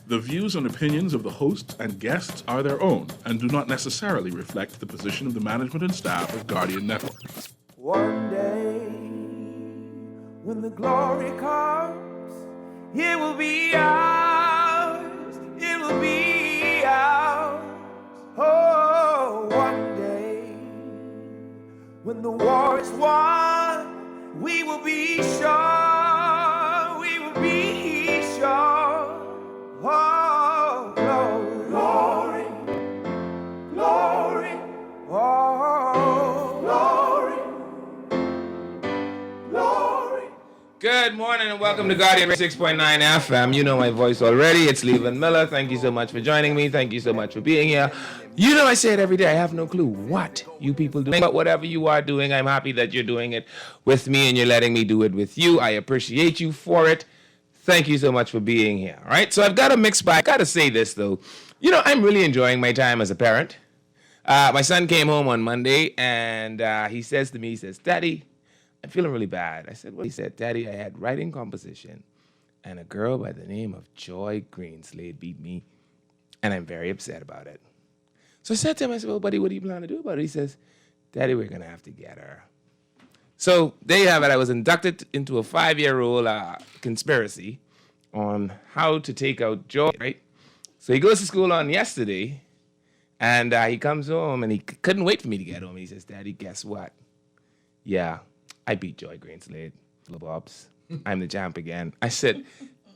The views and opinions of the hosts and guests are their own and do not necessarily reflect the position of the management and staff of Guardian Network. One day, when the glory comes, it will be ours. It will be ours. Oh, one day, when the war is won, we will be sure. We will be sure. Oh, glory, glory, oh, glory. Good morning and welcome to Guardian 6.9 FM. You know my voice already. It's Leyvon Miller. Thank you so much for joining me. Thank you so much for being here. You know I say it every day. I have no clue what you people do. But whatever you are doing, I'm happy that you're doing it with me and you're letting me do it with you. I appreciate you for it. Thank you so much for being here. All right, so I've got a mixed bag. I got to say this, though. You know, I'm really enjoying my time as a parent. My son came home on Monday, and he says to me, he says, "Daddy, I'm feeling really bad." I said, "What?" He said, "Daddy, I had writing composition, and a girl by the name of Joy Greenslade beat me, and I'm very upset about it." So I said to him, I said, "Well, buddy, what do you plan to do about it?" He says, "Daddy, we're going to have to get her." So there you have it. I was inducted into a 5-year-old conspiracy on how to take out Joy, right? So he goes to school on yesterday, and he comes home, and he couldn't wait for me to get home. And he says, "Daddy, guess what? Yeah, I beat Joy Greenslade. Bobs. I'm the champ again." I said,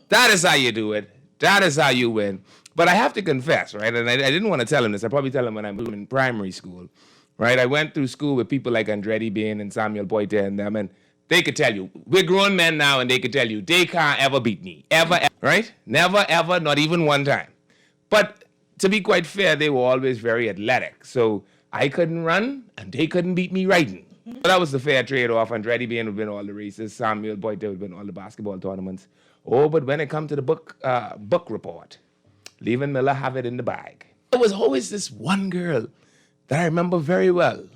"That is how you do it. That is how you win." But I have to confess, right? And I didn't want to tell him this. I probably tell him when I'm in primary school. Right, I went through school with people like Andretti Bain and Samuel Boite and them, and they could tell you, we're grown men now, and they could tell you, they can't ever beat me, ever, right? Never, ever, not even one time. But to be quite fair, they were always very athletic. So I couldn't run, and they couldn't beat me riding. So that was the fair trade-off. Andretti Bain would win all the races. Samuel Boite would win all the basketball tournaments. Oh, but when it comes to the book report, Leyvon Miller have it in the bag. There was always this one girl that I remember very well,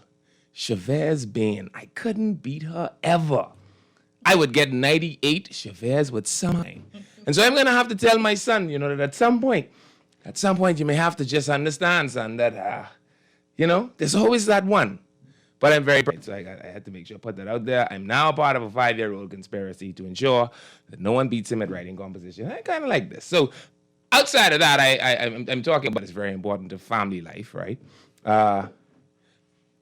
Chavez Bain. I couldn't beat her ever. I would get 98, Chavez would sign. And so I'm going to have to tell my son, you know, that at some point you may have to just understand, son, that, you know, there's always that one. But I'm very proud, so I had to make sure I put that out there. I'm now a part of a 5-year-old conspiracy to ensure that no one beats him at writing composition. I kind of like this. So outside of that, I'm talking about it's very important to family life, right?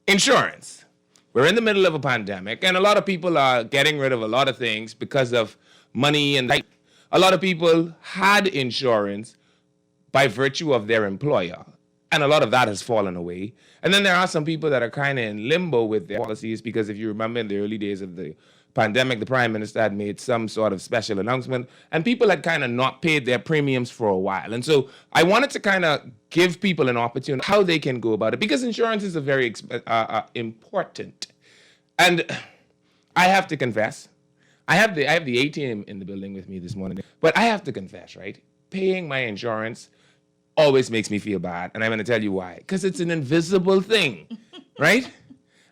Insurance. We're in the middle of a pandemic, and a lot of people are getting rid of a lot of things because of money. And a lot of people had insurance by virtue of their employer, and a lot of that has fallen away. And then there are some people that are kind of in limbo with their policies because if you remember in the early days of the pandemic, the Prime Minister had made some sort of special announcement, and people had kind of not paid their premiums for a while. And so I wanted to kind of give people an opportunity how they can go about it, because insurance is a very important. And I have to confess, I have the A-team in the building with me this morning, but I have to confess, right? Paying my insurance always makes me feel bad, and I'm going to tell you why. Because it's an invisible thing, right?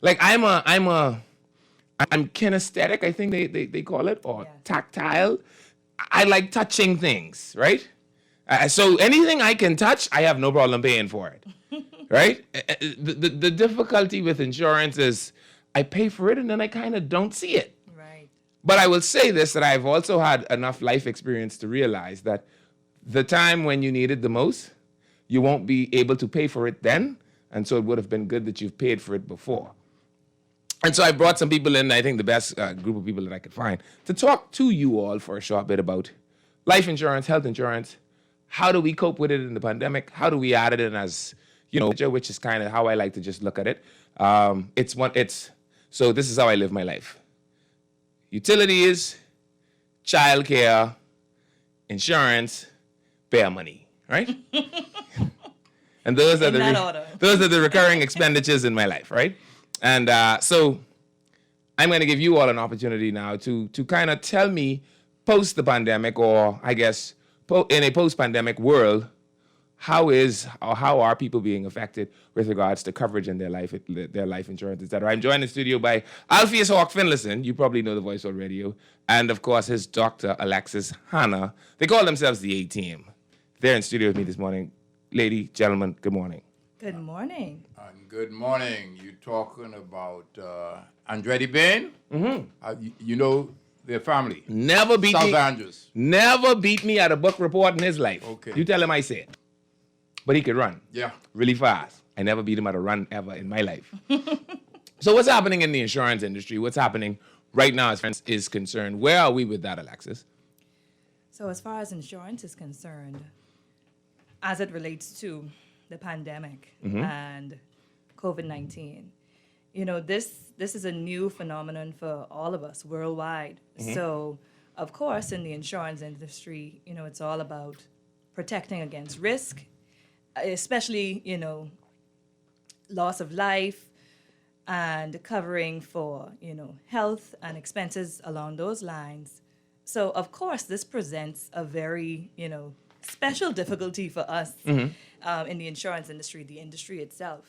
Like I'm kinesthetic, I think they call it, or tactile. I like touching things, right? So anything I can touch, I have no problem paying for it, right? The difficulty with insurance is I pay for it and then I kind of don't see it. Right. But I will say this, that I've also had enough life experience to realize that the time when you need it the most, you won't be able to pay for it then, and so it would have been good that you've paid for it before. And so I brought some people in, I think the best group of people that I could find, to talk to you all for a short bit about life insurance, health insurance. How do we cope with it in the pandemic? How do we add it in as, you know, which is kind of how I like to just look at it. So this is how I live my life. Utilities, childcare, insurance, bear money, right? And those are the recurring expenditures in my life, right? And so I'm going to give you all an opportunity now to kind of tell me post the pandemic, or I guess in a post-pandemic world, how are people being affected with regards to coverage in their life insurance, etc. I'm joined in the studio by Alpheus Hawk Finlayson. You probably know the voice already. And of course, his doctor, Alexis Hanna. They call themselves the A-Team. They're in studio with me this morning. Lady, gentlemen, good morning. Good morning. And good morning. You talking about Andretti Bain? Mm-hmm. You know their family. Never beat South me. Andrews. Never beat me at a book report in his life. Okay. You tell him I said. But he could run. Yeah. Really fast. I never beat him at a run ever in my life. So what's happening in the insurance industry? What's happening right now as far as is concerned? Where are we with that, Alexis? So, as far as insurance is concerned, as it relates to the pandemic and COVID-19, you know, this is a new phenomenon for all of us worldwide. So, of course, in the insurance industry, you know, it's all about protecting against risk, especially, you know, loss of life, and covering for, you know, health and expenses along those lines. So, of course, this presents a very, you know, special difficulty for us in the insurance industry, the industry itself.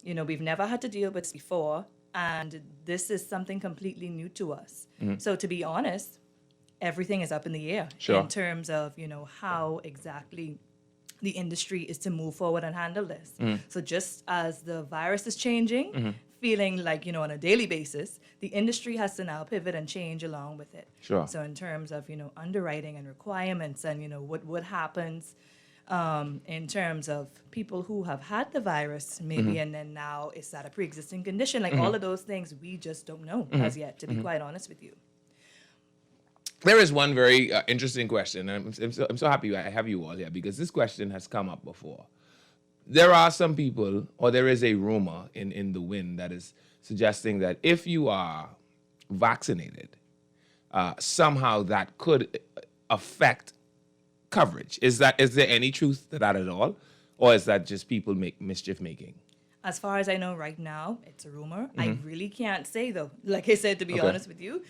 You know, we've never had to deal with this before, and this is something completely new to us. So, to be honest, everything is up in the air in terms of, you know, how exactly the industry is to move forward and handle this. So just as the virus is changing, feeling like, you know, on a daily basis, the industry has to now pivot and change along with it. So in terms of, you know, underwriting and requirements and, you know, what happens in terms of people who have had the virus maybe and then now it's at a pre-existing condition, like all of those things we just don't know as yet, to be quite honest with you. There is one very interesting question, and I'm so happy I have you all here because this question has come up before. There are some people, or there is a rumor in the wind that is suggesting that if you are vaccinated, somehow that could affect coverage. Is there any truth to that at all, or is that just people mischief making? As far as I know right now, it's a rumor. I really can't say, though. Like I said, to be honest with you,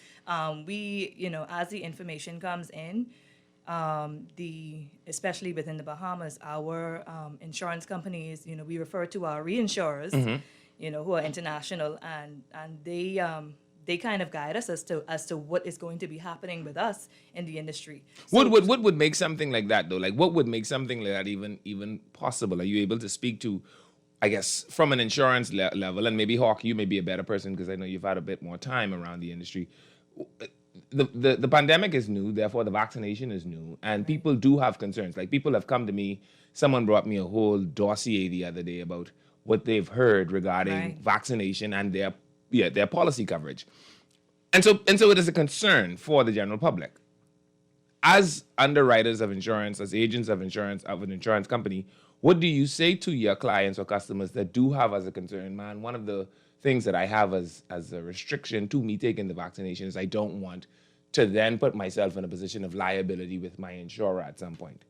we, you know, as the information comes in, especially within the Bahamas, our insurance companies, you know, we refer to our reinsurers, you know, who are international, and they kind of guide us as to what is going to be happening with us in the industry. So, What would make something like that though? Like, what would make something like that even possible? Are you able to speak to, I guess, from an insurance level, and maybe Hawk, you may be a better person because I know you've had a bit more time around the industry. The pandemic is new, therefore the vaccination is new, and people do have concerns. Like, people have come to me. Someone brought me a whole dossier the other day about what they've heard regarding vaccination and their policy coverage, and so it is a concern for the general public. As underwriters of insurance, as agents of insurance of an insurance company, what do you say to your clients or customers that do have as a concern, man, one of the things that I have as a restriction to me taking the vaccination is I don't want to then put myself in a position of liability with my insurer at some point?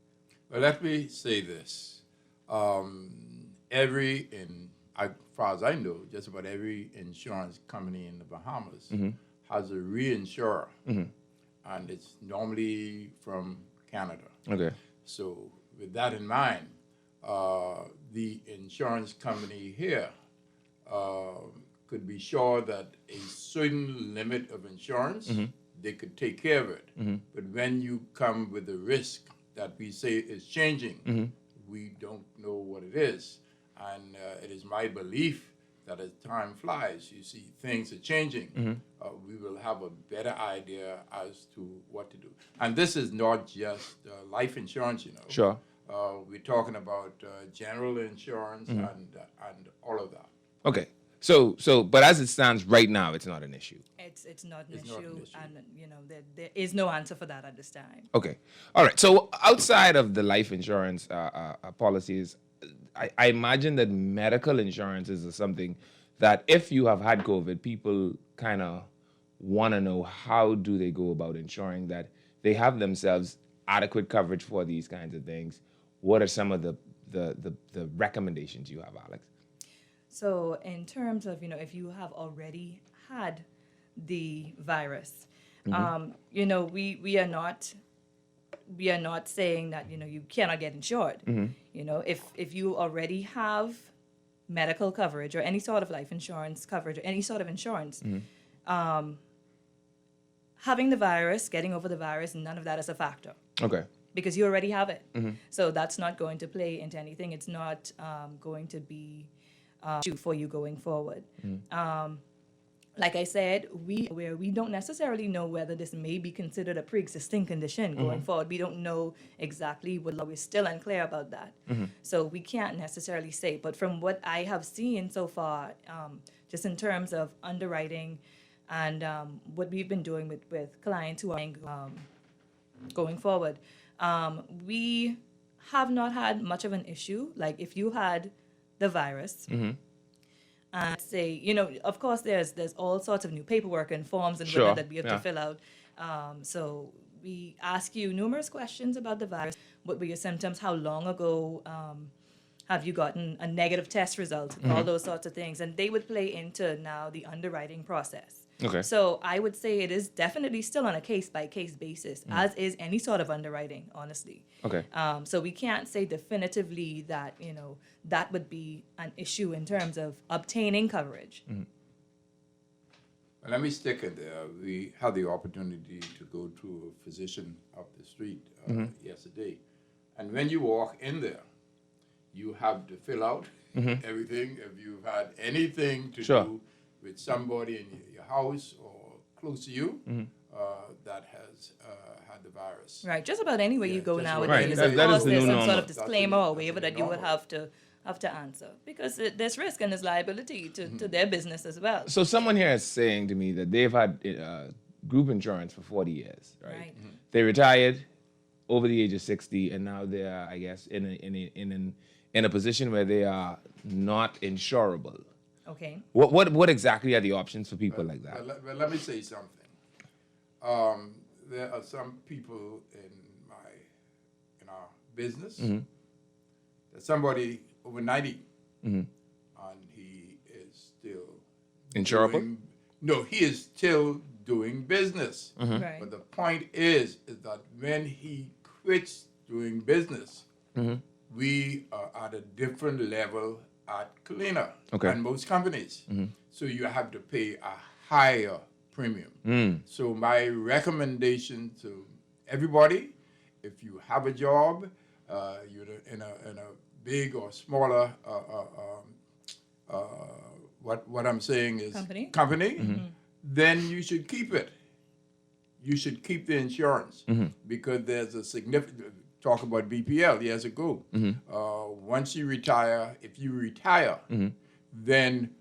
Well, let me say this. As far as I know, just about every insurance company in the Bahamas has a reinsurer, and it's normally from Canada. Okay. So with that in mind, the insurance company here could be sure that a certain limit of insurance, they could take care of it. But when you come with a risk that we say is changing, we don't know what it is. And it is my belief that as time flies, you see things are changing. We will have a better idea as to what to do. And this is not just life insurance, you know. Sure. We're talking about general insurance and all of that. Okay. So, but as it stands right now, it's not an issue. it's not an issue, and you know there is no answer for that at this time. Okay. All right. So outside of the life insurance policies, I imagine that medical insurance is something that if you have had COVID, people kind of want to know how do they go about ensuring that they have themselves adequate coverage for these kinds of things. What are some of the recommendations you have, Alex? So in terms of, you know, if you have already had the virus, you know, we are not saying that, you know, you cannot get insured. You know, if you already have medical coverage or any sort of life insurance coverage or any sort of insurance, having the virus, getting over the virus, none of that is a factor. Okay. because you already have it. So that's not going to play into anything. It's not going to be issue for you going forward. Like I said, we don't necessarily know whether this may be considered a pre-existing condition going forward. We don't know exactly what law. We're still unclear about that. So we can't necessarily say. But from what I have seen so far, just in terms of underwriting and what we've been doing with clients who are going forward, we have not had much of an issue. Like if you had the virus, and say, you know, of course, there's all sorts of new paperwork and forms and whatnot that we have to fill out. So we ask you numerous questions about the virus. What were your symptoms? How long ago have you gotten a negative test result? All those sorts of things. And they would play into now the underwriting process. Okay. So I would say it is definitely still on a case-by-case basis, as is any sort of underwriting, honestly. Okay. So we can't say definitively that, you know, that would be an issue in terms of obtaining coverage. Let me stick it there. We had the opportunity to go to a physician up the street yesterday. And when you walk in there, you have to fill out everything. If you've had anything to do with somebody in your house or close to you that has had the virus. Right, just about anywhere you go just nowadays. about Of anywhere. course, That is the there's new some sort normal. of disclaimer or That's the waiver new that you would normal. have to answer because there's risk and there's liability to their business as well. So someone here is saying to me that they've had group insurance for 40 years, right? Right. They retired over the age of 60, and now they are, I guess, in a position where they are not insurable. Okay. What exactly are the options for people like that? Well, let me say something. There are some people in our business. There's somebody over 90, and he is still Insurable? No, he is still doing business. Right. But the point is that when he quits doing business, we are at a different level at Kalina and most companies. So you have to pay a higher premium. So my recommendation to everybody, if you have a job, you're in a big or smaller, what I'm saying is company, then you should keep it. You should keep the insurance because there's a significant, talk about BPL years ago. Once you retire, if you retire, then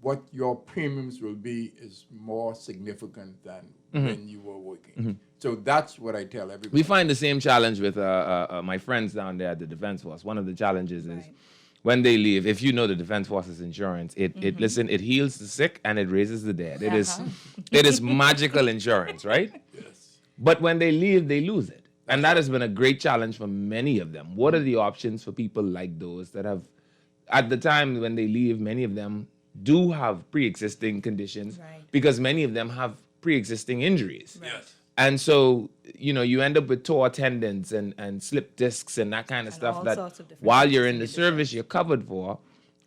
what your premiums will be is more significant than when you were working. So that's what I tell everybody. We find the same challenge with my friends down there at the Defense Force. One of the challenges is when they leave, if you know the Defense Force's insurance, it heals the sick and it raises the dead. It is magical insurance, right? Yes. But when they leave, they lose it. And that has been a great challenge for many of them. What are the options for people like those that have, at the time when they leave, many of them do have pre-existing conditions because many of them have pre-existing injuries. Yes. And so, you know, you end up with tore tendons and slip discs and that kind of stuff all that sorts of different while you're in the conditions. service, you're covered for.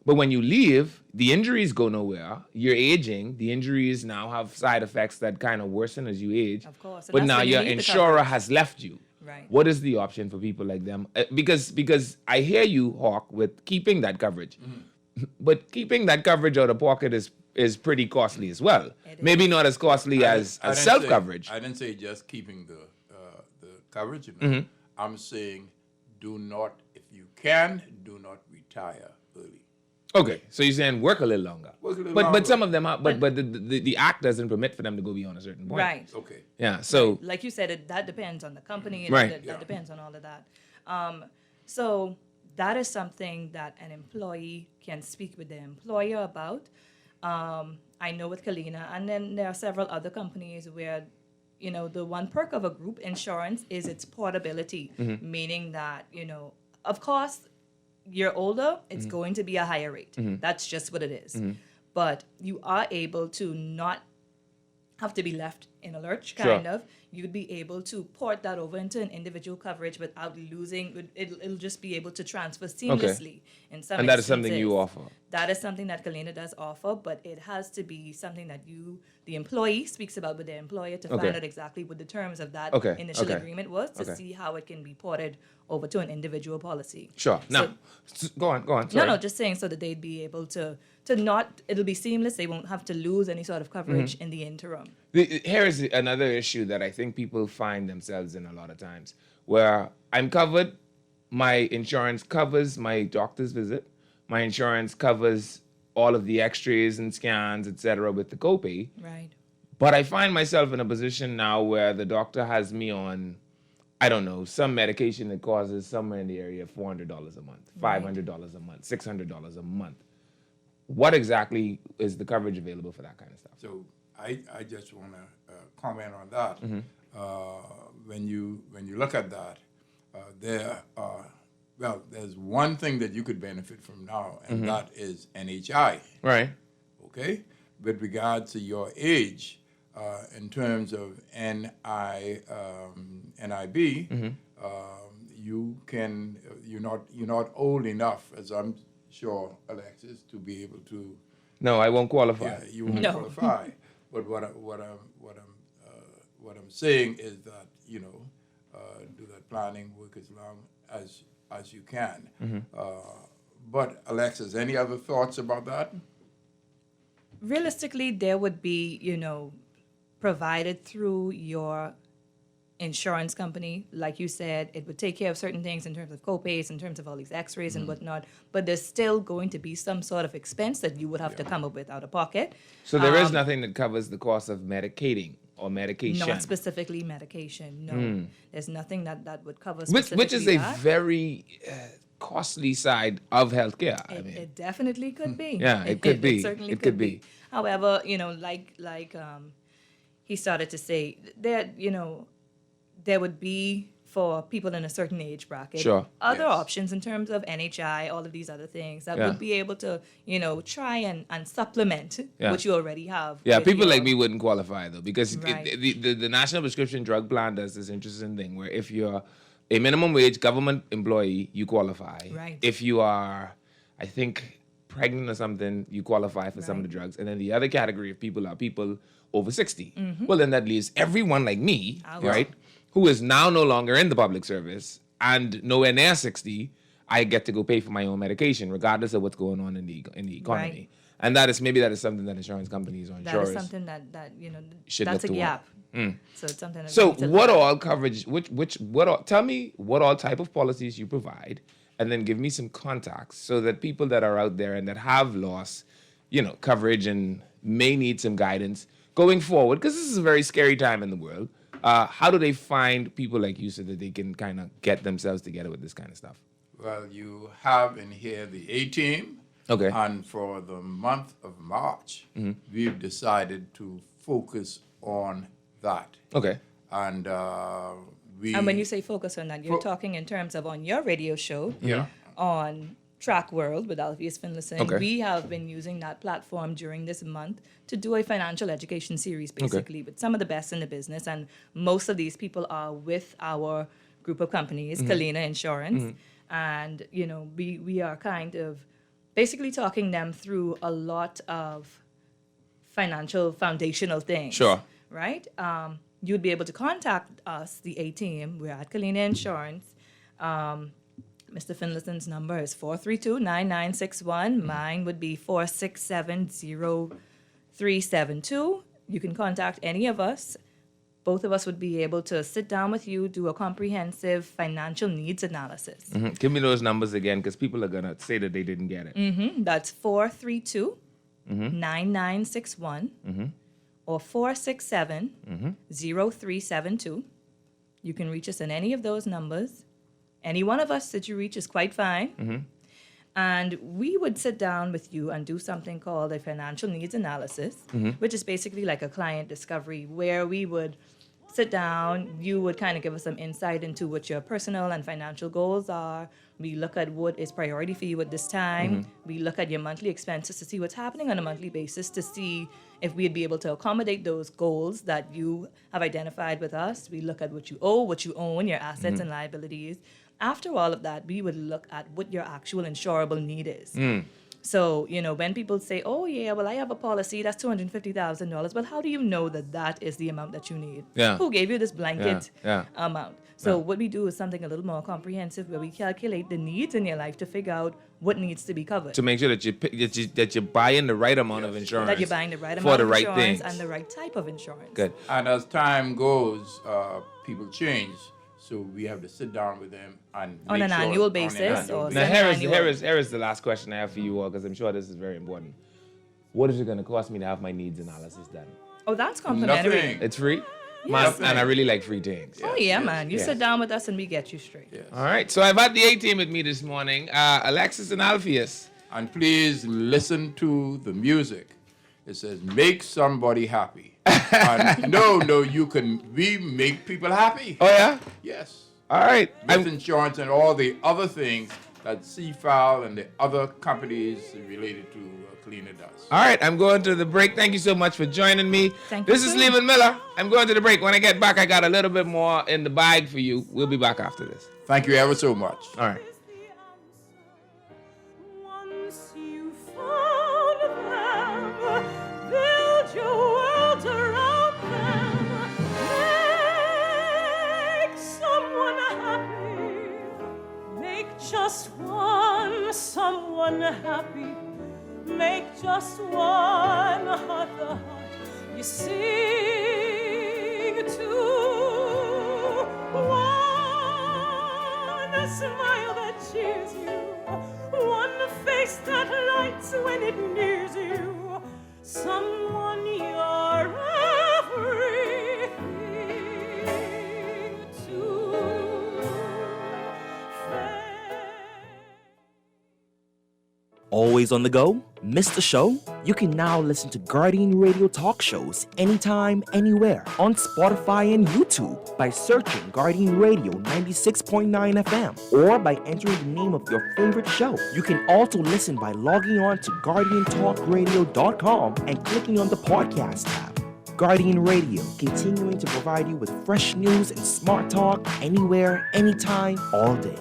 But when you leave, the injuries go nowhere. You're aging. The injuries now have side effects that kind of worsen as you age. Of course. And But that's now when you your need the insurer coverage. has left you. Right. What is the option for people like them? Because I hear you, Hawk, with keeping that coverage. But keeping that coverage out of pocket is pretty costly as well. It Maybe not as costly as I didn't self-coverage. say- I didn't say just keeping the coverage. You know. I'm saying do not, if you can, do not retire early. Okay, so you're saying work a little longer. Work a little but longer. some of them, but the act doesn't permit for them to go beyond a certain point. Right. Okay. Yeah. So Like you said, that depends on the company and Right. that depends on all of that. So that is something that an employee can speak with their employer about. I know with Kalina, and then there are several other companies where, you know, the one perk of a group insurance is its portability, meaning that, you know, of course, you're older, it's going to be a higher rate. That's just what it is. But you are able to not have to be left in a lurch, Sure. kind of, you'd be able to port that over into an individual coverage without losing. It'll just be able to transfer seamlessly in some And that is something you instances. offer. That is something that Kalina does offer, but it has to be something that the employee, speaks about with their employer to Okay. find out exactly what the terms of that Okay, initial okay, agreement was to okay. see how it can be ported over to an individual policy. Sure. Now, go on. Sorry. No, just saying so that they'd be able to not, it'll be seamless. They won't have to lose any sort of coverage Mm-hmm. in the interim. Here is another issue that I think people find themselves in a lot of times, where I'm covered, my insurance covers my doctor's visit, my insurance covers all of the x-rays and scans, etc., with the copay, Right. but I find myself in a position now where the doctor has me on, I don't know, some medication that causes somewhere in the area of $400 a month, $500 a month, $600 a month. What exactly is the coverage available for that kind of stuff? So I just want to comment on that. When you look at that, there's one thing that you could benefit from now, and that is NHI. Right. Okay, with regard to your age, in terms of NIB, you're not old enough, as I'm sure, Alexis, to be able to. No, I won't qualify. Yeah, you won't No. qualify. But what I'm saying is that do that planning work as long as you can. But Alexis, any other thoughts about that? Realistically, there would be, provided through your insurance company. Like you said, it would take care of certain things in terms of copays, in terms of all these x-rays and whatnot, but there's still going to be some sort of expense that you would have to come up with out of pocket. So there is nothing that covers the cost of medicating or medication. Not specifically medication, no. There's nothing that would cover which specifically is a that. very costly side of healthcare. It definitely could be. Yeah, it could be. It certainly It could could be. be. However, like he started to say that, there would be for people in a certain age bracket. Sure. Other Yes. options in terms of NHI, all of these other things that Yeah. would be able to, try and supplement Yeah. what you already have. Yeah, with people your- like me wouldn't qualify though, because Right. the National Prescription Drug Plan does this interesting thing where if you're a minimum wage government employee, you qualify. Right. If you are, I think, pregnant or something, you qualify for some of the drugs. And then the other category of people are people over 60. Well, then that leaves everyone like me, Ouch. right, who is now no longer in the public service and nowhere near 60. I get to go pay for my own medication, regardless of what's going on in the economy. Right. And that is something that insurance companies or That insurers is something that should that's a look toward. gap. So it's something that So we need to what look at. all coverage? Tell me what all type of policies you provide, and then give me some contacts so that people that are out there and that have lost, coverage and may need some guidance going forward, because this is a very scary time in the world. How do they find people like you so that they can kind of get themselves together with this kind of stuff? Well, you have in here the A team. Okay. And for the month of March, we've decided to focus on that. Okay. And we. And when you say focus on that, you're Fo- talking in terms of on your radio show, Yeah. on Track World with Alpheus Finlayson. Okay. We have been using that platform during this month to do a financial education series, basically, with some of the best in the business. And most of these people are with our group of companies, Kalina Insurance. And, we are kind of basically talking them through a lot of financial foundational things. Sure. Right? You'd be able to contact us, the A team. We're at Kalina Insurance. Mr. Finlayson's number is 432-9961. Mine would be 467-0372. You can contact any of us. Both of us would be able to sit down with you, do a comprehensive financial needs analysis. Give me those numbers again, because people are gonna say that they didn't get it. That's 432-9961 or 467-0372. You can reach us on any of those numbers. Any one of us that you reach is quite fine. And we would sit down with you and do something called a financial needs analysis, which is basically like a client discovery where we would sit down. You would kind of give us some insight into what your personal and financial goals are. We look at what is priority for you at this time. We look at your monthly expenses to see what's happening on a monthly basis to see if we'd be able to accommodate those goals that you have identified with us. We look at what you owe, what you own, your assets and liabilities. After all of that, we would look at what your actual insurable need is. So, when people say, oh, yeah, well, I have a policy, that's $250,000. Well, how do you know that that is the amount that you need? Yeah. Who gave you this blanket Yeah. amount? So what we do is something a little more comprehensive where we calculate the needs in your life to figure out what needs to be covered. To make sure that you're buying the right amount of insurance. That you're buying the right for amount the of right insurance things. and the right type of insurance. Good. And as time goes, people change. So we have to sit down with them and On make an sure- annual on an basis annual or basis. Now, semi-annual. here is the last question I have for you all, because I'm sure this is very important. What is it going to cost me to have my needs analysis done? Oh, that's complimentary. Nothing. It's free? Man, and I really like free things. Oh, yeah, man. You sit down with us and we get you straight. Yes. All right. So I've had the A-team with me this morning, Alexis and Alpheus. And please listen to the music. It says, make somebody happy. And we make people happy. Oh, yeah? Yes. All right. With insurance and all the other things that CFAL and the other companies related to Kalina does. All right, I'm going to the break. Thank you so much for joining me. Thank you, This is sir. Leyvon Miller. I'm going to the break. When I get back, I got a little bit more in the bag for you. We'll be back after this. Thank you ever so much. All right. Once you found them, build your world around them. Make someone happy. Make just one someone happy. Make just one heart the heart you sing to. One smile that cheers you, one face that lights when it nears you, someone you're everything to. Always on the go? Missed the show? You can now listen to Guardian Radio talk shows anytime, anywhere on Spotify and YouTube by searching Guardian Radio 96.9 FM or by entering the name of your favorite show. You can also listen by logging on to GuardianTalkRadio.com and clicking on the podcast tab. Guardian Radio, continuing to provide you with fresh news and smart talk anywhere, anytime, all day.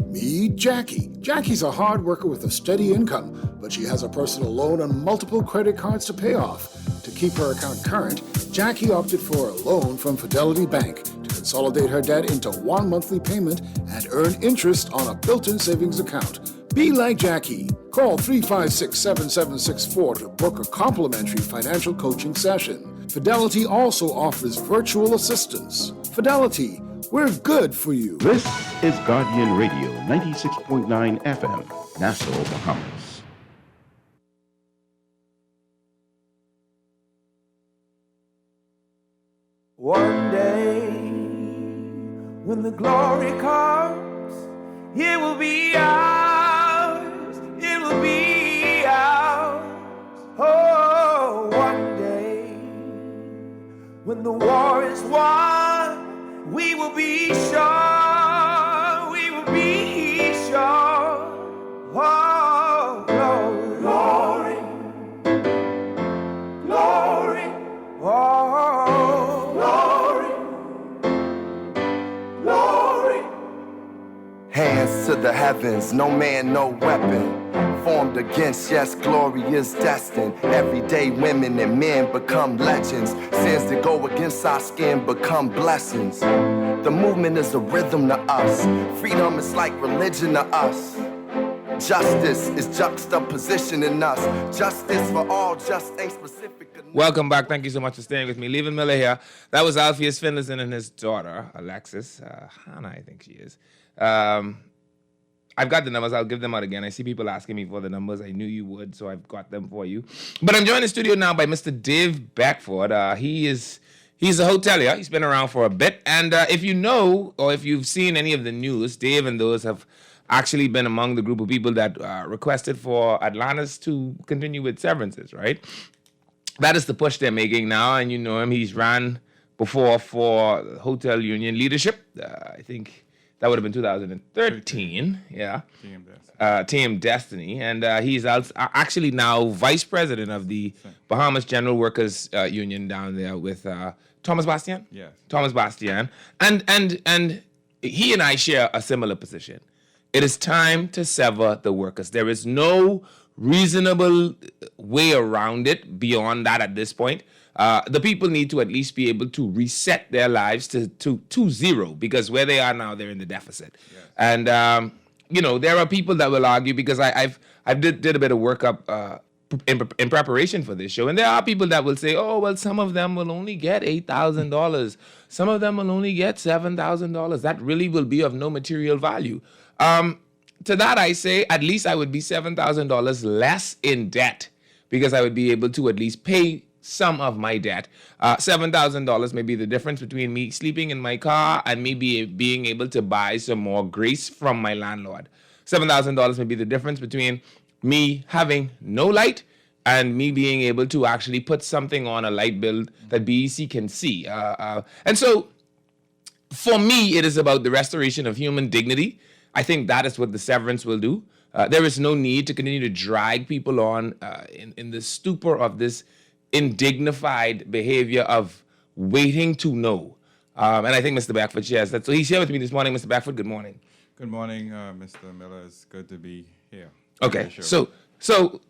Meet Jackie. Jackie's a hard worker with a steady income, but she has a personal loan and multiple credit cards to pay off. To keep her account current, Jackie opted for a loan from Fidelity Bank to consolidate her debt into one monthly payment and earn interest on a built-in savings account. Be like Jackie. Call 356-7764 to book a complimentary financial coaching session. Fidelity also offers virtual assistance. Fidelity, we're good for you. This is Guardian Radio 96.9 FM, Nassau, Bahamas. One day, when the glory comes, it will be ours. It will be ours. Oh, one day, when the war is won, we will be sure. We will be sure. Oh, glory, glory, glory. Oh, glory. Hands to the heavens, no man, no weapon formed against, yes, glory is destined. Everyday women and men become legends. Sins that go against our skin become blessings. The movement is a rhythm to us. Freedom is like religion to us. Justice is juxtaposition in us. Justice for all, just ain't specific enough. Welcome back. Thank you so much for staying with me. Leyvon Miller here. That was Alpheus Finlayson and his daughter, Alexis. Hannah, I think she is. I've got the numbers. I'll give them out again. I see people asking me for the numbers. I knew you would, so I've got them for you. But I'm joined in the studio now by Mr. Dave Beckford. He's a hotelier. He's been around for a bit. And if you know or if you've seen any of the news, Dave and those have actually been among the group of people that requested for Atlantis to continue with severances, right? That is the push they're making now. And you know him. He's ran before for hotel union leadership. I think that would have been 2013. Yeah. Team Destiny. And he's actually now vice president of the Bahamas General Workers Union down there with Thomas Bastian. Yes. Thomas Bastian. And he and I share a similar position. It is time to sever the workers. There is no reasonable way around it beyond that at this point. The people need to at least be able to reset their lives to zero, because where they are now, they're in the deficit. Yes. And there are people that will argue, because I did a bit of workup in preparation for this show, and there are people that will say, oh, well, some of them will only get $8,000. Some of them will only get $7,000. That really will be of no material value. To that I say, at least I would be $7,000 less in debt, because I would be able to at least pay some of my debt. $7,000 may be the difference between me sleeping in my car and me being able to buy some more grace from my landlord. $7,000 may be the difference between me having no light and me being able to actually put something on a light bill that BEC can see. And so, for me, it is about the restoration of human dignity. I think that is what the severance will do. There is no need to continue to drag people on in the stupor of this indignified behavior of waiting to know. And I think Mr. Beckford shares that. So he's here with me this morning. Mr. Beckford, good morning. Good morning, Mr. Miller. It's good to be here. Okay, so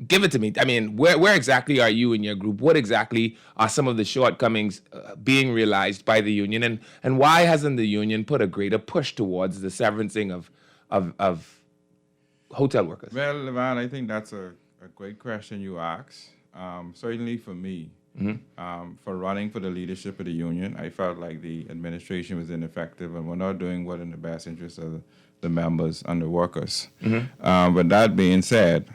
give it to me. I mean, where exactly are you in your group? What exactly are some of the shortcomings being realized by the union? And why hasn't the union put a greater push towards the severancing of hotel workers? Well, Leyvon, I think that's a great question you ask. Certainly for me, for running for the leadership of the union, I felt like the administration was ineffective and we're not doing what in the best interest of the members and the workers. But that being said,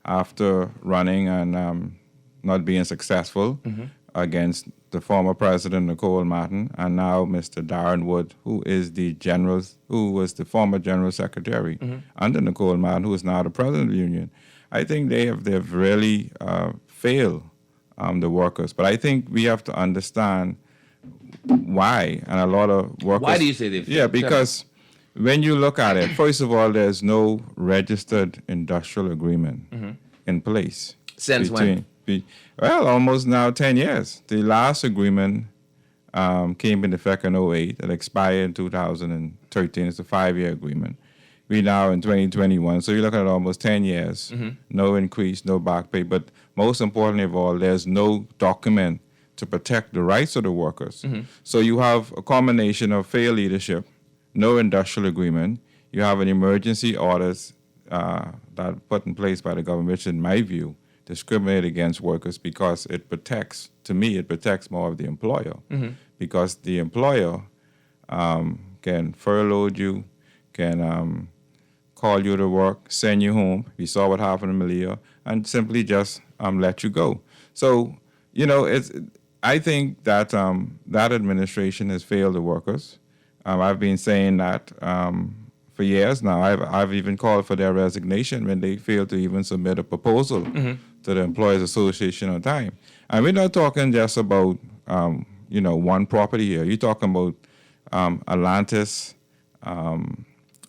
after running and not being successful against the former president, Nicole Martin, and now Mr. Darren Wood, who was the former general secretary under Nicole Martin, who is now the president of the union, I think they've really failed the workers. But I think we have to understand why, and a lot of workers. Why do you say they've failed? Yeah, because when you look at it, first of all, there's no registered industrial agreement in place. Since when? Well, almost now 10 years. The last agreement came into effect in 2008. It expired in 2013. It's a 5-year agreement. We now in 2021, so you're looking at almost 10 years. No increase, no back pay. But most importantly of all, there's no document to protect the rights of the workers. So you have a combination of failed leadership, no industrial agreement. You have an emergency orders that put in place by the government, which in my view discriminate against workers because it protects more of the employer. Because the employer can furlough you, can call you to work, send you home. We saw what happened in Malia, and simply just let you go. So, I think that that administration has failed the workers. I've been saying that for years now. I've even called for their resignation when they failed to even submit a proposal to the Employers Association on time. And we're not talking just about one property here. You're talking about Atlantis,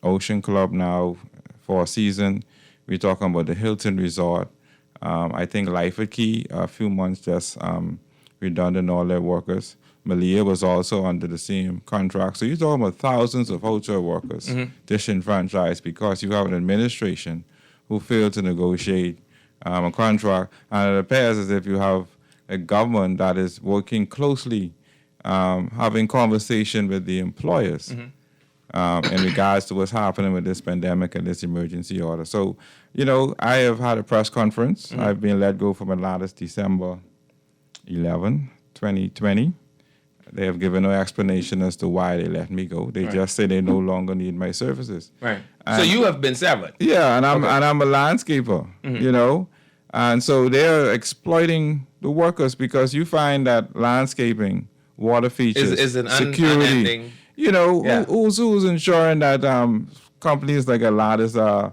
Ocean Club now, Four Seasons. We're talking about the Hilton Resort. I think Lyford Key, a few months just redundant all their workers. Malia was also under the same contract. So you're talking about thousands of hotel workers disenfranchised because you have an administration who failed to negotiate a contract. And it appears as if you have a government that is working closely, having conversation with the employers in regards to what's happening with this pandemic and this emergency order. So, I have had a press conference. I've been let go from Atlantis December 11, 2020. They have given no explanation as to why they let me go. They just say they no longer need my services. Right. So you have been severed. Yeah, and I'm a landscaper, and so they're exploiting the workers because you find that landscaping, water features, is an security. Who's ensuring that companies like Atlantis are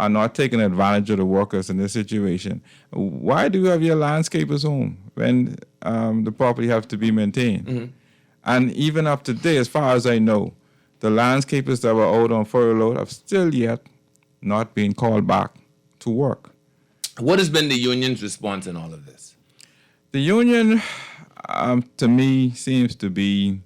not taking advantage of the workers in this situation? Why do you have your landscapers home? when the property have to be maintained. And even up to date, as far as I know, the landscapers that were out on furlough have still yet not been called back to work. What has been the union's response in all of this? The union, to me, seems to be,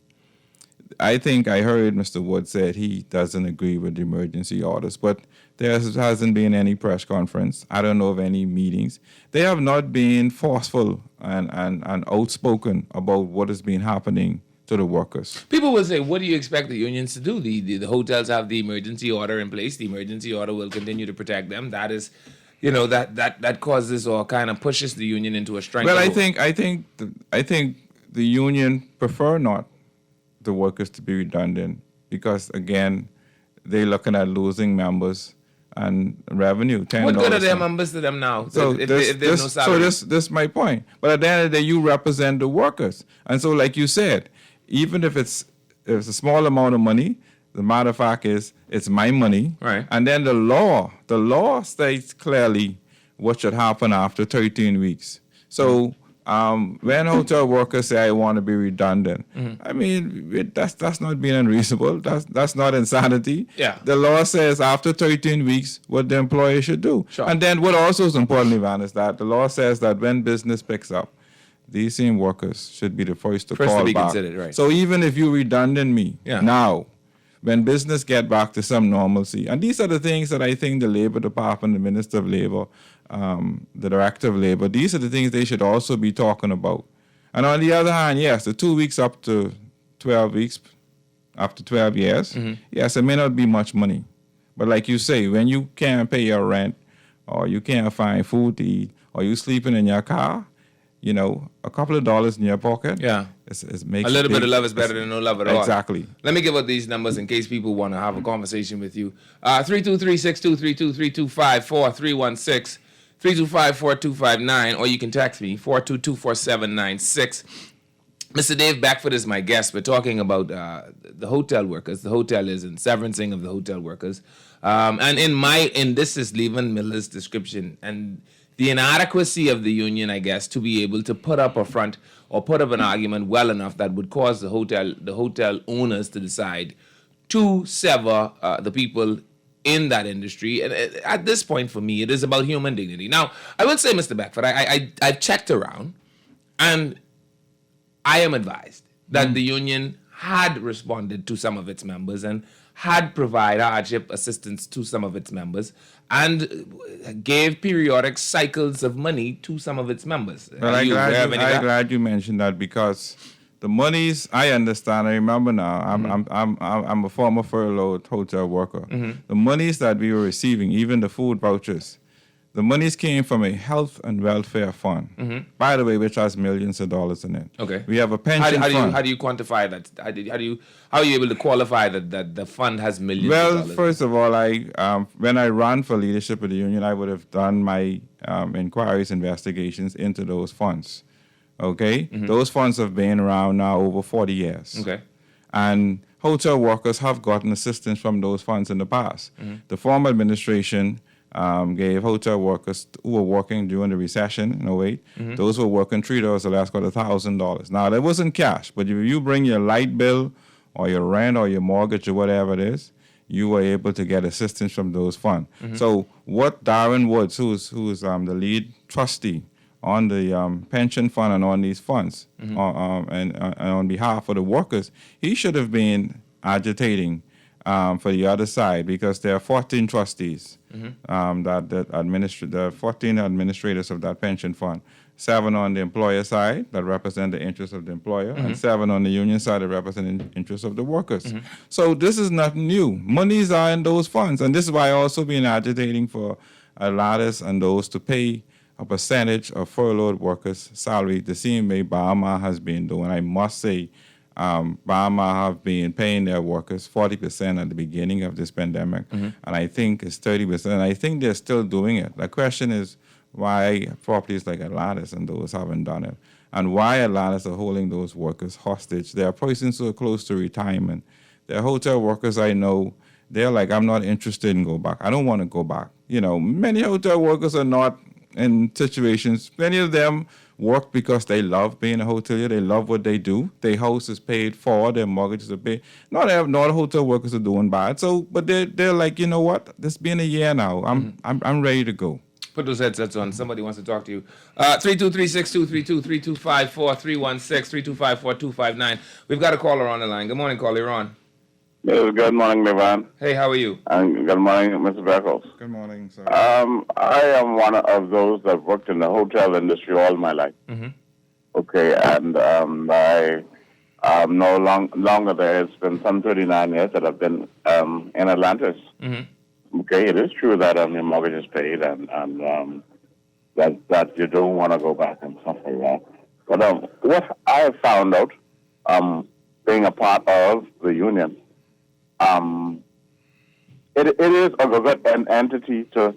I think I heard Mr. Wood said he doesn't agree with the emergency orders, but there hasn't been any press conference. I don't know of any meetings. They have not been forceful and outspoken about what has been happening to the workers. People will say, what do you expect the unions to do? The hotels have the emergency order in place. The emergency order will continue to protect them. That is, that causes or kind of pushes the union into a strength. Well, I think the union prefer not the workers to be redundant because, again, they're looking at losing members and revenue. What good are their members to them now? So if there's no salary? So this is my point. But at the end of the day, you represent the workers, and so like you said, even if it's a small amount of money, the matter of fact is it's my money. Right. And then the law states clearly what should happen after 13 weeks. So when hotel workers say I want to be redundant, I mean that's not being unreasonable. That's not insanity. Yeah. The law says after 13 weeks what the employer should do. Sure. And then what also is important, Leyvon, is that the law says that when business picks up, these same workers should be the first to call be back. considered, right. So even if you redundant me now, when business get back to some normalcy, and these are the things that I think the Labor Department, the Minister of Labor, the Director of Labor, these are the things they should also be talking about. And on the other hand, yes, the 2 weeks up to 12 weeks, up to 12 years, yes, it may not be much money. But like you say, when you can't pay your rent, or you can't find food to eat, or you sleeping in your car, a couple of dollars in your pocket. Yeah. It makes a little bit of love is better than no love at all. Exactly. Let me give out these numbers in case people want to have a conversation with you. 323-6232, 324-316, 325-4259, or you can text me, 422-4796. Mr. Dave Beckford is my guest. We're talking about the hotel workers. The hotel is in severancing of the hotel workers. And this is Leyvon Miller's description. And the inadequacy of the union, I guess, to be able to put up a front or put up an argument well enough that would cause the hotel owners to decide to sever the people in that industry. And at this point, for me, it is about human dignity. Now, I will say, Mr. Beckford, I've checked around, and I am advised that the union had responded to some of its members and had provided hardship assistance to some of its members and gave periodic cycles of money to some of its members. Well, I'm glad you mentioned that because the monies, I understand, I remember now, I'm a former furloughed hotel worker. The monies that we were receiving, even the food vouchers, the monies came from a health and welfare fund, by the way, which has millions of dollars in it. Okay. We have a pension fund. How do you quantify that? How are you able to qualify that the fund has millions of dollars? Well, first of all, when I ran for leadership of the union, I would have done my inquiries, investigations into those funds. Okay? Those funds have been around now over 40 years. Okay. And hotel workers have gotten assistance from those funds in the past. The former administration gave hotel workers who were working during the recession in 08, those who were working $3 or less got $1,000. Now, that wasn't cash, but if you bring your light bill or your rent or your mortgage or whatever it is, you were able to get assistance from those funds. So what Darren Woods, who's the lead trustee on the pension fund and on these funds, and on behalf of the workers, he should have been agitating for the other side because there are 14 trustees that administer the 14 administrators of that pension fund. 7 on the employer side that represent the interests of the employer, and 7 on the union side that represent the interests of the workers. So this is not new. Monies are in those funds, and this is why I also been agitating for Aladdis and those to pay a percentage of furloughed workers' salary the same way Bahama has been doing. I must say, Bahama have been paying their workers 40% at the beginning of this pandemic, and I think it's 30%. And I think they're still doing it. The question is why properties like Atlantis and those haven't done it, and why Atlantis are holding those workers hostage. There are persons who are close to retirement. There are hotel workers I know, they're like, I'm not interested in go back. I don't want to go back. Many hotel workers are not in situations. Many of them work because they love being a hotelier. They love what they do. Their house is paid for. Their mortgages are paid. Not all hotel workers are doing bad. So, but they're like, you know what? This been a year now. I'm ready to go. Put those headsets on. Somebody wants to talk to you. 323-6232, 325-4316, 325-4259. We've got a caller on the line. Good morning, caller. You're on. Yes, good morning, Leyvon. Hey, how are you? And good morning, Mr. Beckles. Good morning, sir. I am one of those that worked in the hotel industry all my life. Mm-hmm. Okay, and I am no longer there. It's been some 39 years that I've been in Atlantis. Mm-hmm. Okay, it is true that your mortgage is paid and that you don't want to go back and stuff like that. But what I have found out, being a part of the union, it is a good entity to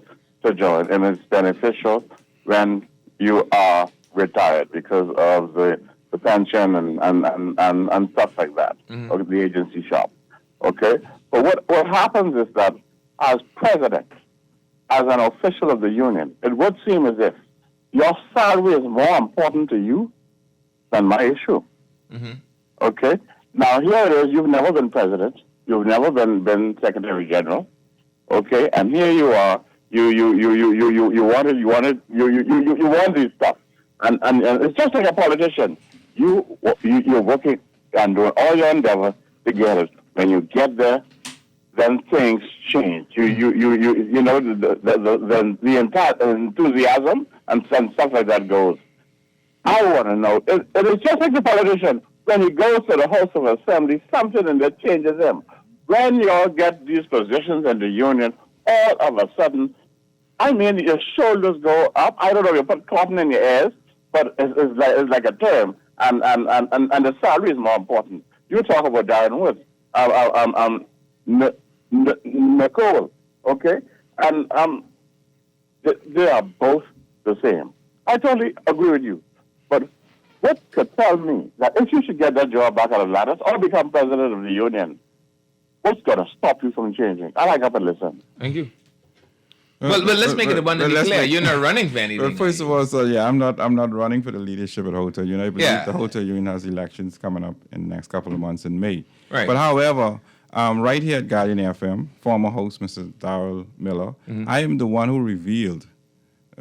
join, and it's beneficial when you are retired because of the pension and stuff like that, or the agency shop. Okay? But what happens is that as president, as an official of the union, it would seem as if your salary is more important to you than my issue. Mm-hmm. Okay? Now, here it is. You've never been president. You've never been secretary general. Okay? And here you are. You want these stuff. And it's just like a politician. You're working and doing all your endeavor to get it. When you get there, then things change. You know the entire enthusiasm and stuff like that goes. I want to know. It is just like the politician. When he goes to the House of Assembly, something in there changes him. When you all get these positions in the union, all of a sudden, I mean, your shoulders go up. I don't know, you put cotton in your ears, but it's like a term, and the salary is more important. You talk about Darren Woods, Nicole, okay? And they are both the same. I totally agree with you. But what could tell me that if you should get that job back out of Lattice or become president of the union, what's going to stop you from changing? I like up and listen. Thank you. Well, let's make it abundantly clear. You're not running for anything. Well, first of all, so yeah, I'm not running for the leadership at Hotel Union. I believe the Hotel Union has elections coming up in the next couple of months in May. Right. But however, right here at Guardian FM, former host Mr. Darrell Miller, I am the one who revealed,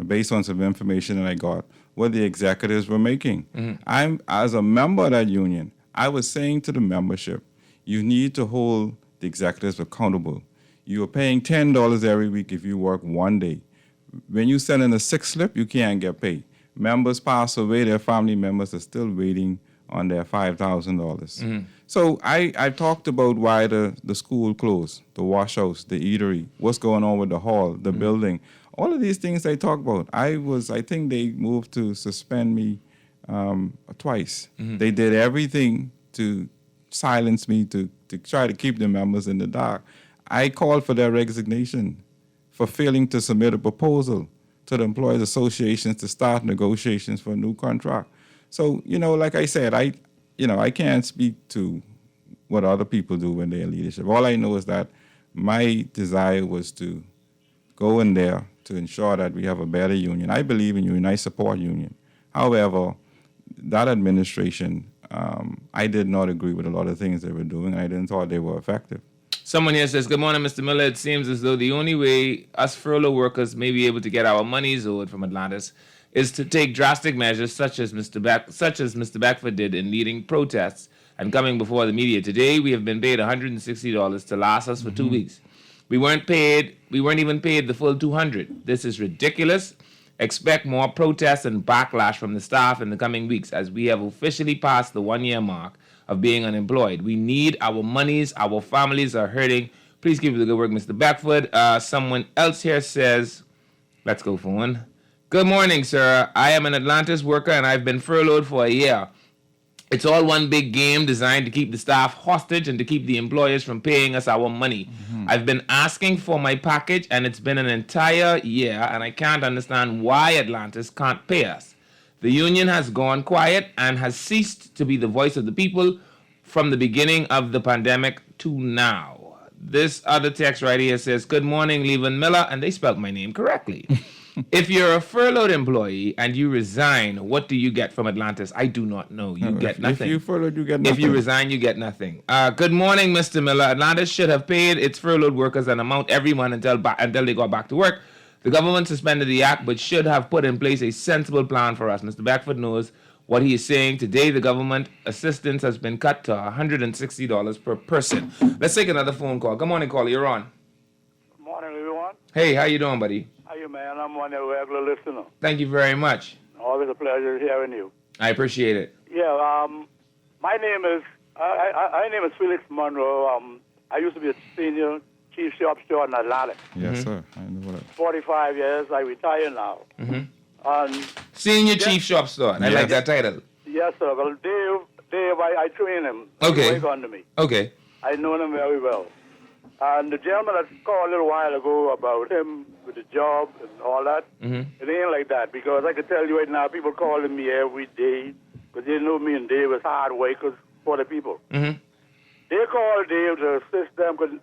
based on some information that I got, what the executives were making. I'm, as a member of that union, I was saying to the membership, you need to hold the executives accountable. You are paying $10 every week if you work one day. When you send in a sick slip, you can't get paid. Members pass away, their family members are still waiting on their $5,000. So I talked about why the school closed, the wash house, the eatery, what's going on with the hall, the building. All of these things I talk about. I think they moved to suspend me twice. They did everything to silence me, to try to keep the members in the dark. I called for their resignation for failing to submit a proposal to the employers' associations to start negotiations for a new contract. So, like I said, I can't speak to what other people do in their leadership. All I know is that my desire was to go in there to ensure that we have a better union. I believe in union. I support union. However, that administration, I did not agree with a lot of things they were doing. I didn't thought they were effective. Someone here says, good morning, Mr. Miller. It seems as though the only way us furlough workers may be able to get our monies owed from Atlantis is to take drastic measures such as Mr. Beckford did in leading protests and coming before the media. Today, we have been paid $160 to last us for 2 weeks. We weren't even paid the full $200. This is ridiculous. Expect more protests and backlash from the staff in the coming weeks as we have officially passed the 1-year mark of being unemployed. We need our monies. Our families are hurting. Please keep up the good work, Mr. Beckford. Someone else here says, let's go for one. Good morning, sir. I am an Atlantis worker and I've been furloughed for a year. It's all one big game designed to keep the staff hostage and to keep the employers from paying us our money. I've been asking for my package and it's been an entire year and I can't understand why Atlantis can't pay us. The union has gone quiet and has ceased to be the voice of the people from the beginning of the pandemic to now. This other text right here says, good morning, Leyvon Miller, and they spelled my name correctly. If you're a furloughed employee and you resign, what do you get from Atlantis? I do not know. You get nothing. If you furloughed, you get nothing. If you resign, you get nothing. Good morning, Mr. Miller. Atlantis should have paid its furloughed workers an amount every month until they got back to work. The government suspended the act, but should have put in place a sensible plan for us. Mr. Beckford knows what he is saying. Today, the government assistance has been cut to $160 per person. Let's take another phone call. Good morning, caller. You're on. Good morning, everyone. Hey, how you doing, buddy? How you, man? I'm one of your regular listener. Thank you very much. Always a pleasure hearing you. I appreciate it. Yeah, my name is Felix Monroe. I used to be a senior chief shop steward in Atlanta. Yes, sir. I know that. 45 years. I retire now. Senior chief shop steward. I like that title. Yes, sir. Well, Dave, I train him. Okay. He work under me. Okay. I know him very well. And the gentleman that called a little while ago about him with the job and all that, it ain't like that, because I can tell you right now, people calling me every day because they know me and Dave is hard workers for the people. They call Dave to assist them because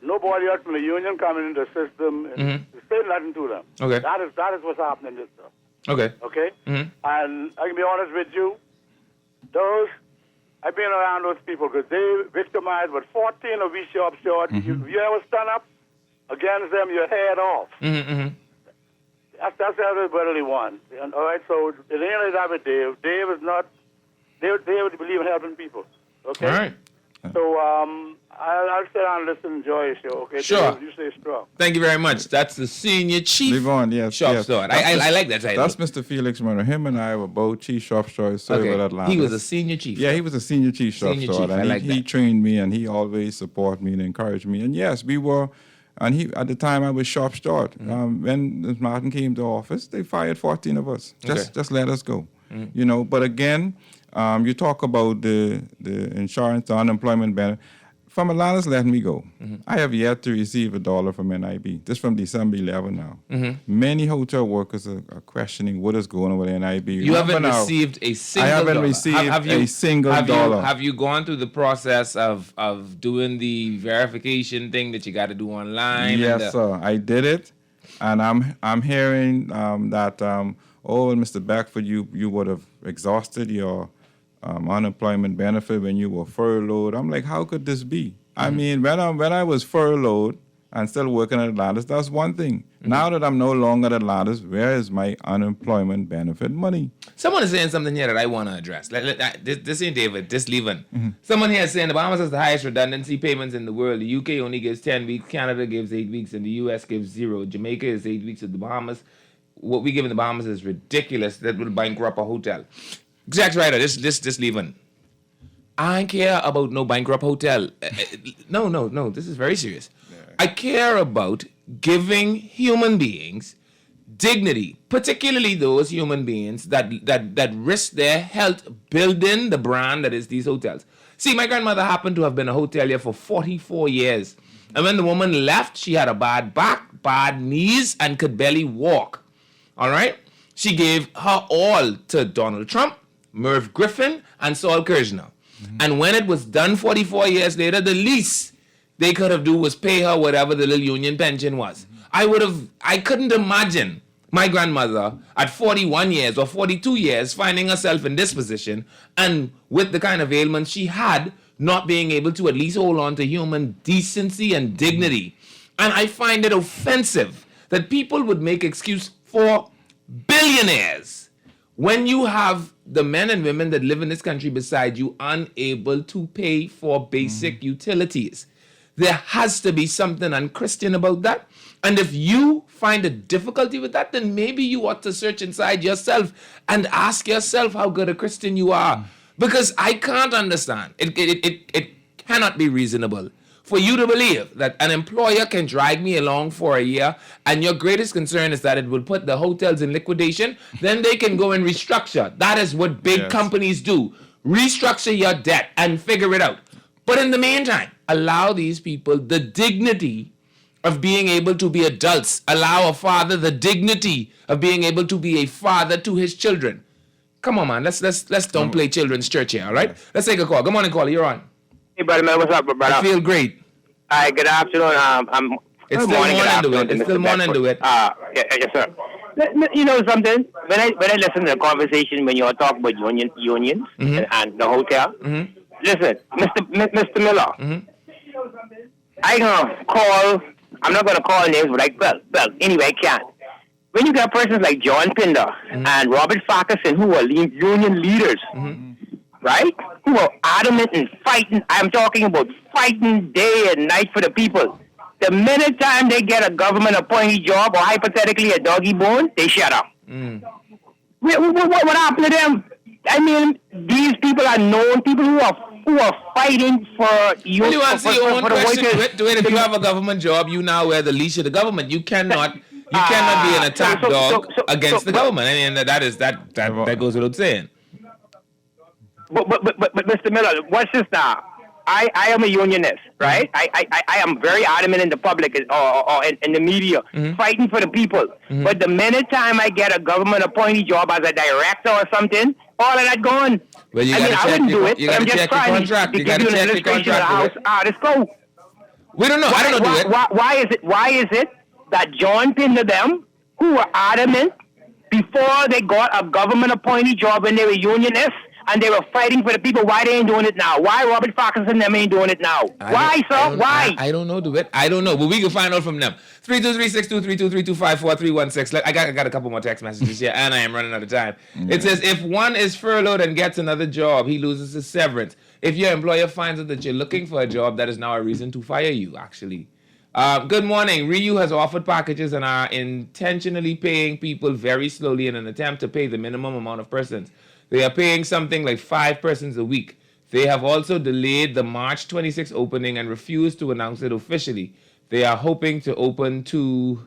nobody else from the union coming in to assist them and to say nothing to them. Okay. That is what's happening this stuff. Okay. Okay? And I can be honest with you, I've been around those people because they victimized, but 14 of these shop short. You ever stand up against them, your head off. That's everybody wants. And, all right, so it ain't like that with Dave. Dave is not. Dave believe in helping people. Okay. All right. So I'll sit down and listen and enjoy your show. Okay. Sure. Dave, you stay strong. Thank you very much. That's the senior chief Leyvon, yes, shop yes. steward. I like that title. That's Mr. Felix Monroe. Him and I were both chief shop stewards, so Okay. with Atlanta. He was a senior chief. Yeah, he was a senior chief shop Senior steward. chief, And I like he that. trained me, and he always supported me and encouraged me. And yes, we were. And he, at the time, I was shop steward. When Martin came to office, they fired 14 of us. Just let us go. You know. But again, you talk about the insurance, the unemployment benefit. From Atlanta's letting me go. I have yet to receive $1 from NIB. This from December 11 now. Mm-hmm. Many hotel workers are questioning what is going on with NIB. You haven't received a single dollar. I haven't received a single dollar. Have you gone through the process of doing the verification thing that you got to do online? Yes, sir. I did it, and I'm hearing that Mr. Beckford, you would have exhausted your unemployment benefit when you were furloughed. I'm like, how could this be? I mean, when I was furloughed and still working at Atlantis, that's one thing. Now that I'm no longer at Atlantis, where is my unemployment benefit money? Someone is saying something here that I want to address. This ain't David, this Leyvon. Someone here is saying the Bahamas has the highest redundancy payments in the world. The UK only gives 10 weeks, Canada gives 8 weeks, and the US gives 0. Jamaica is 8 weeks of the Bahamas. What we give in the Bahamas is ridiculous. That would bankrupt a hotel. Jack's right. This Leyvon. I don't care about no bankrupt hotel. No. This is very serious. Yeah. I care about giving human beings dignity, particularly those human beings that risk their health building the brand that is these hotels. See, my grandmother happened to have been a hotelier for 44 years. And when the woman left, she had a bad back, bad knees, and could barely walk. All right? She gave her all to Donald Trump, Merv Griffin, and Saul Kirshner. And when it was done 44 years later, the least they could have do was pay her whatever the little union pension was. I couldn't imagine my grandmother at 41 years or 42 years finding herself in this position and with the kind of ailments she had, not being able to at least hold on to human decency and dignity. And I find it offensive that people would make excuse for billionaires when you have the men and women that live in this country beside you unable to pay for basic utilities. There has to be something unchristian about that. And if you find a difficulty with that, then maybe you ought to search inside yourself and ask yourself how good a Christian you are. Because I can't understand. It cannot be reasonable for you to believe that an employer can drag me along for a year and your greatest concern is that it will put the hotels in liquidation, then they can go and restructure. That is what big companies do. Restructure your debt and figure it out. But in the meantime, allow these people the dignity of being able to be adults. Allow a father the dignity of being able to be a father to his children. Come on, man. Let's don't play children's church here, all right? Let's take a call. Good morning, caller. You're on. Hey, brother, man. What's up, brother? I feel great. Hi, good afternoon. It's still morning to it. It's still morning to it. Yes, sir. You know something? When I listen to the conversation when you're talking about unions and the hotel, listen, Mr. Miller, I gonna call. I'm not gonna call names, but well, anyway, I can't. When you got persons like John Pinder and Robert Farquharson, who are union leaders, right? Who are adamant and fighting. I'm talking about fighting day and night for the people. The minute time they get a government appointed job or hypothetically a doggy bone, they shut up. What happened to them? I mean, these people are known people who are fighting for you. Well, you answer your own question to it. If you have a government job, you now wear the leash of the government. You cannot be an attack dog against the government. I mean, that goes without saying. But Mr. Miller, what's this now? I am a unionist, right? I am very adamant in the public or in the media, fighting for the people. But the minute time I get a government appointed job as a director or something, all of that gone. Well, I wouldn't do it. I'm just trying to give you an illustration of how this goes. We don't know. I don't know. Why is it that John Pinder them, who were adamant before they got a government appointed job when they were unionists, and they were fighting for the people, why they ain't doing it now? Why Robert Farquharson and them ain't doing it now? Why, sir? Why? I don't know, DeWitt. I don't know, but we can find out from them. 323-623-232-54-316. I got a couple more text messages here, and I am running out of time. It says, if one is furloughed and gets another job, he loses his severance. If your employer finds out that you're looking for a job, that is now a reason to fire you, actually. Good morning. Ryu has offered packages and are intentionally paying people very slowly in an attempt to pay the minimum amount of persons. They are paying something like 5 persons a week. They have also delayed the March 26 opening and refused to announce it officially. They are hoping to open to,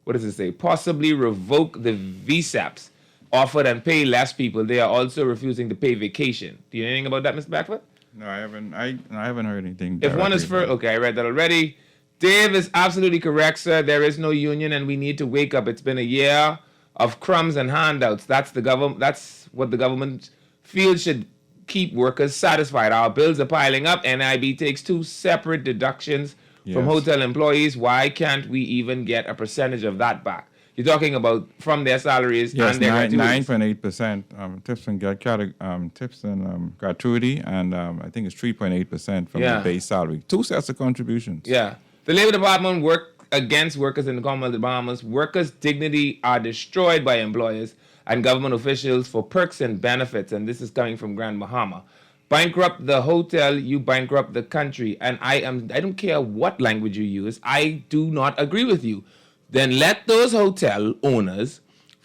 what does it say? Possibly revoke the VSAPs offered and pay less people. They are also refusing to pay vacation. Do you know anything about that, Mr. Backfoot? No, I haven't. I haven't heard anything. If one is for, okay, I read that already. Dave is absolutely correct, sir. There is no union, and we need to wake up. It's been a year of crumbs and handouts. That's the government. That's what the government feels should keep workers satisfied. Our bills are piling up. NIB takes 2 separate deductions from hotel employees. Why can't we even get a percentage of that back? You're talking about from their salaries and their gratuities. 9.8% tips and gratuity, and I think it's 3.8% from the base salary. 2 sets of contributions. Yeah. The Labor Department work against workers in the Commonwealth of the Bahamas. Workers' dignity are destroyed by employers and government officials for perks and benefits, and this is coming from Grand Bahama. Bankrupt the hotel, you bankrupt the country. And I don't care what language you use, I do not agree with you. Then let those hotel owners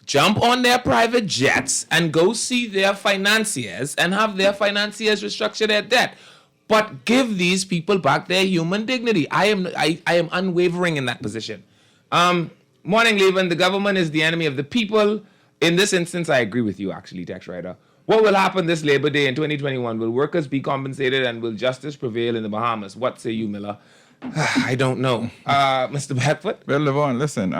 jump on their private jets and go see their financiers and have their financiers restructure their debt. But give these people back their human dignity. I am unwavering in that position. Morning, Leyvon. The government is the enemy of the people. In this instance, I agree with you, actually, Tex Rider. What will happen this Labor Day in 2021? Will workers be compensated and will justice prevail in the Bahamas? What say you, Miller? I don't know. Mr. Backfoot? Well, Leyvon, listen,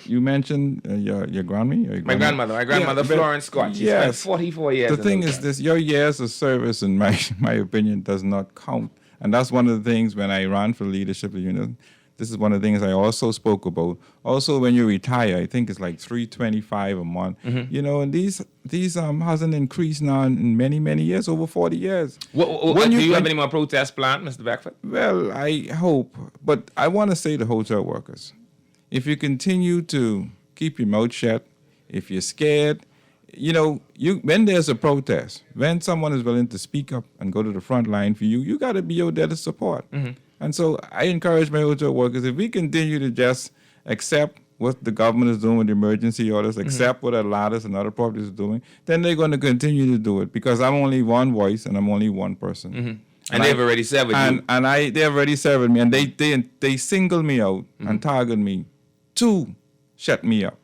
you mentioned your grandmother? My grandmother, Florence Scott. She spent 44 years. The thing is this, your years of service, in my opinion, does not count. And that's one of the things when I ran for leadership of the union. This is one of the things I also spoke about. Also, when you retire, I think it's like $325 a month. You know, and these hasn't increased now in many, many years, over 40 years. Do you have any more protests planned, Mr. Backfoot? Well, I hope, but I want to say to hotel workers, if you continue to keep your mouth shut, if you're scared, you know, when there's a protest, when someone is willing to speak up and go to the front line for you, you got to be out there to support. And so I encourage my hotel workers, if we continue to just accept what the government is doing with the emergency orders, accept what Aladdin and other properties are doing, then they're going to continue to do it because I'm only one voice and I'm only one person. And they've already said with you. And they have already said with me, and they singled me out and targeted me to shut me up.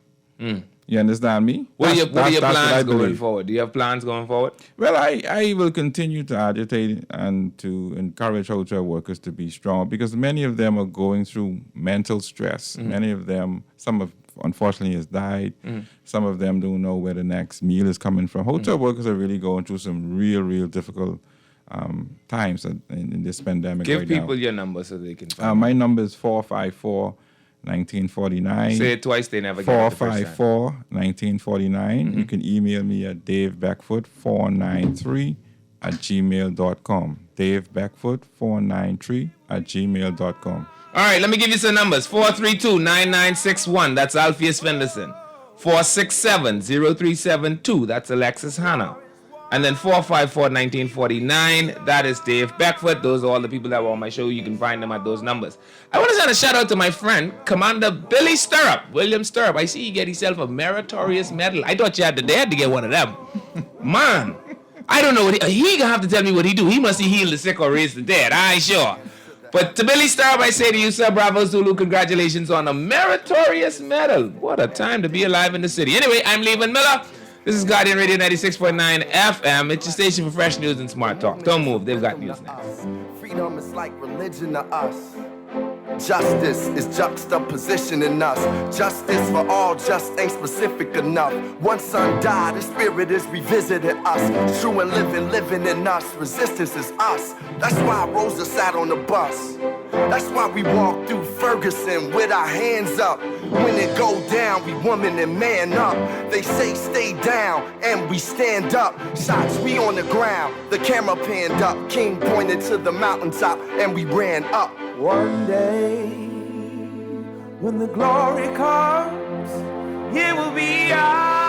You understand me? What are your plans going forward? Do you have plans going forward? Well, I will continue to agitate and to encourage hotel workers to be strong because many of them are going through mental stress. Many of them, some of unfortunately has died. Some of them don't know where the next meal is coming from. Hotel workers are really going through some real difficult times in this pandemic. Give people your number so they can find my number is 454 1949. Say it twice, they never get it the first time. 454-1949. You can email me at davebeckfoot493@gmail.com. davebeckfoot493@gmail.com. All right, let me give you some numbers. 432-9961. That's Alpheus Fenderson. 467-0372. That's Alexis Hanna. And then 454-1949. That is Dave Beckfoot. Those are all the people that were on my show. You can find them at those numbers. I want to send a shout out to my friend, Commander Billy Stirrup, William Stirrup. I see he get himself a meritorious medal. I thought you had to get one of them. Man, I don't know what he gonna have to tell me what he do. He must have healed the sick or raised the dead. I ain't sure. But to Billy Stirrup, I say to you, sir, Bravo Zulu, congratulations on a meritorious medal. What a time to be alive in the city. Anyway, I'm Leyvon Miller. This is Guardian Radio 96.9 FM. It's your station for fresh news and smart talk. Don't move. They've got news next. Freedom is like religion to us. Justice is juxtaposition in us. Justice for all just ain't specific enough. One son died, his spirit is revisiting us. True and living in us. Resistance is us. That's why Rosa sat on the bus. That's why we walk through Ferguson with our hands up. When it go down, we woman and man up. They say stay down, and we stand up. Shots, we on the ground. The camera panned up. King pointed to the mountaintop, and we ran up. One day, when the glory comes, it will be ours.